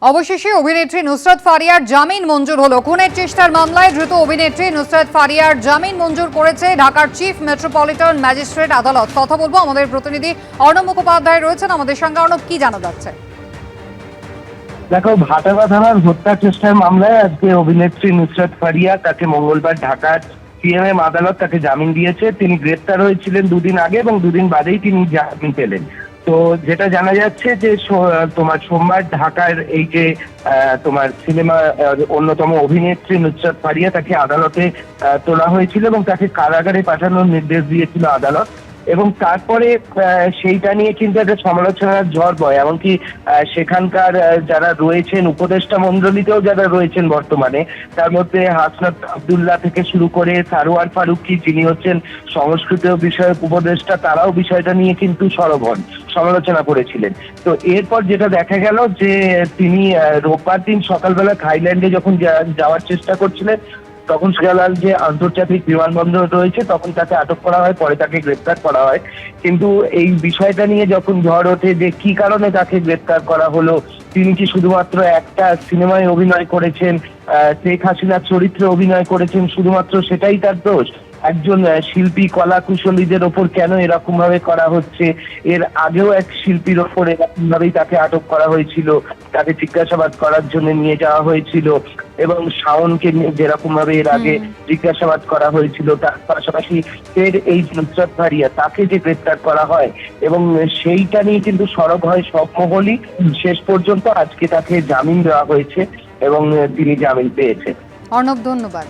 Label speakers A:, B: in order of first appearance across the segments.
A: অবশেষে অভিনেত্রী নুসরাত ফারিয়ার জামিন মঞ্জুর হলো। খুনের চেষ্টার মামলায় ধৃত অভিনেত্রী নুসরাত ফারিয়ার জামিন মঞ্জুর করেছে ঢাকার চিফ মেট্রোপলিটন ম্যাজিস্ট্রেট আদালত। কথা বলবো আমাদের প্রতিনিধি অর্ণব মুখোপাধ্যায় রয়েছেন আমাদের সঙ্গে। অর্ণব, কি জানা যাচ্ছে?
B: দেখো, ভাটাবা থানার হত্যা চেষ্টার মামলায় আজকে অভিনেত্রী নুসরাত ফারিয়া তাকে মঙ্গলবার ঢাকার সিএমএম আদালত তাকে জামিন দিয়েছে। তিনি গ্রেপ্তার হয়েছিলেন দুদিন আগে এবং দুদিন বাদেই তিনি জামিন পেলেন। তো যেটা জানা যাচ্ছে যে তোমার সোমবার ঢাকার এই যে তোমার সিনেমা অন্যতম অভিনেত্রী নুসরাত ফারিয়া তাকে আদালতে তোলা হয়েছিল এবং তাকে কারাগারে পাঠানোর নির্দেশ দিয়েছিল আদালত। এবং তারপরে সেইটা নিয়ে কিন্তু একটা সমালোচনার ঝড় বয়। এমনকি সেখানকার যারা রয়েছেন উপদেষ্টা মণ্ডলীতেও যারা রয়েছেন বর্তমানে, তার মধ্যে হাসনাত আব্দুল্লাহ থেকে শুরু করে সারোয়ার ফারুকী, যিনি হচ্ছেন সংস্কৃত বিষয়ক উপদেষ্টা, তারাও বিষয়টা নিয়ে কিন্তু সরব হন, সমালোচনা করেছিলেন। তো এরপর যেটা দেখা গেল যে তিনি রোববার দিন সকালবেলা থাইল্যান্ডে যখন যাওয়ার চেষ্টা করছিলেন, তখন শিয়ালাল যে আন্তর্জাতিক বিমানবন্দর রয়েছে তখন তাকে আটক করা হয়, পরে তাকে গ্রেপ্তার করা হয়। কিন্তু এই বিষয়টা নিয়ে যখন ঝড় ওঠে যে কি কারণে তাকে গ্রেপ্তার করা হলো, তিনি কি শুধুমাত্র একটা সিনেমায় অভিনয় করেছেন, শেখ হাসিনার চরিত্রে অভিনয় করেছেন, শুধুমাত্র সেটাই তার দোষ? একজন শিল্পী কলা কুশলীদের ওপর কেন এরকম ভাবে করা হচ্ছে? এর আগেও এক শিল্পীর ওপর এরকম ভাবেই তাকে আটক করা হয়েছিল, তাকে জিজ্ঞাসাবাদ করার জন্য নিয়ে যাওয়া হয়েছিল। এবং শাওনকে নিয়ে যেরকম ভাবে এর আগে জিজ্ঞাসাবাদ করা হয়েছিল, তার পাশাপাশি ফের এই নুসরাত ফারিয়া তাকে যে গ্রেপ্তার করা হয়, এবং সেইটা নিয়ে কিন্তু সরব হয় সব মহলই। শেষ পর্যন্ত আজকে তাকে জামিন দেওয়া হয়েছে এবং তিনি জামিন পেয়েছেন।
A: অর্ণব, ধন্যবাদ।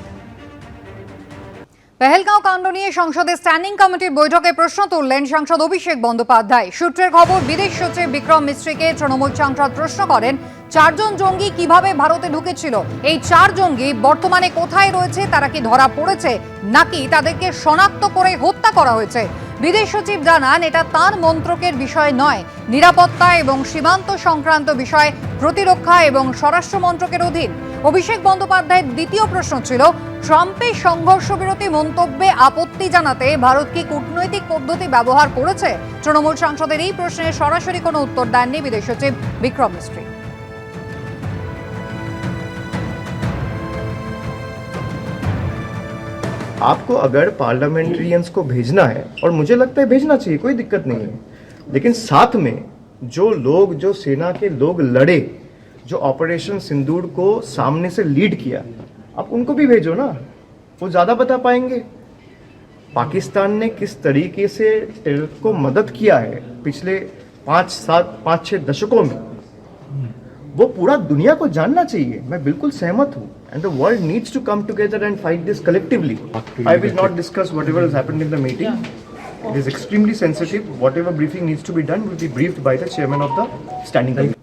A: পেহেলগাঁও কাণ্ড নিয়ে সংসদে স্ট্যান্ডিং কমিটির বৈঠকে প্রশ্ন তুললেন সাংসদ অভিষেক বন্দ্যোপাধ্যায়। সূত্রের খবর, বিদেশ সচিব বিক্রম মিস্ত্রিকে তৃণমূল সাংসদ প্রশ্ন করেন, 4 জন জঙ্গি কিভাবে ভারতে ঢুকেছিল? এই 4 জঙ্গি বর্তমানে কোথায় রয়েছে? তারা কি ধরা পড়েছে নাকি তাদেরকে শনাক্ত করে হত্যা করা হয়েছে? বিদেশ সচিব জানান, এটা তার মন্ত্রকের বিষয় নয়। নিরাপত্তা এবং সীমান্ত সংক্রান্ত বিষয় প্রতিরক্ষা এবং স্বরাষ্ট্র মন্ত্রকের অধীন। অভিষেক বন্দ্যোপাধ্যায়ের দ্বিতীয় প্রশ্ন ছিল, ট্রাম্পের সংঘর্ষ বিরতি মন্তব্যে আপত্তি জানাতে ভারত কি কূটনৈতিক পদ্ধতি ব্যবহার করেছে? তৃণমূল সাংসদের এই প্রশ্নে সরাসরি কোনো উত্তর দেননি বিদেশ সচিব বিক্রম মিস্ত্রি।
C: आपको अगर पार्लियामेंट्रियंस को भेजना है, और मुझे लगता है भेजना चाहिए, कोई दिक्कत नहीं है, लेकिन साथ में जो लोग, जो सेना के लोग लड़े, जो ऑपरेशन सिंदूर को सामने से लीड किया, आप उनको भी भेजो ना, वो ज़्यादा बता पाएंगे। पाकिस्तान ने किस तरीके से टेरर को मदद किया है पिछले 5-6 दशकों में, वो पूरा दुनिया को जानना चाहिए। मैं बिल्कुल सहमत हूँ, and the world needs to come together and fight this collectively. I will not discuss whatever has happened in the meeting. It is extremely sensitive. Whatever briefing needs to be done will be briefed by the chairman of the standing committee.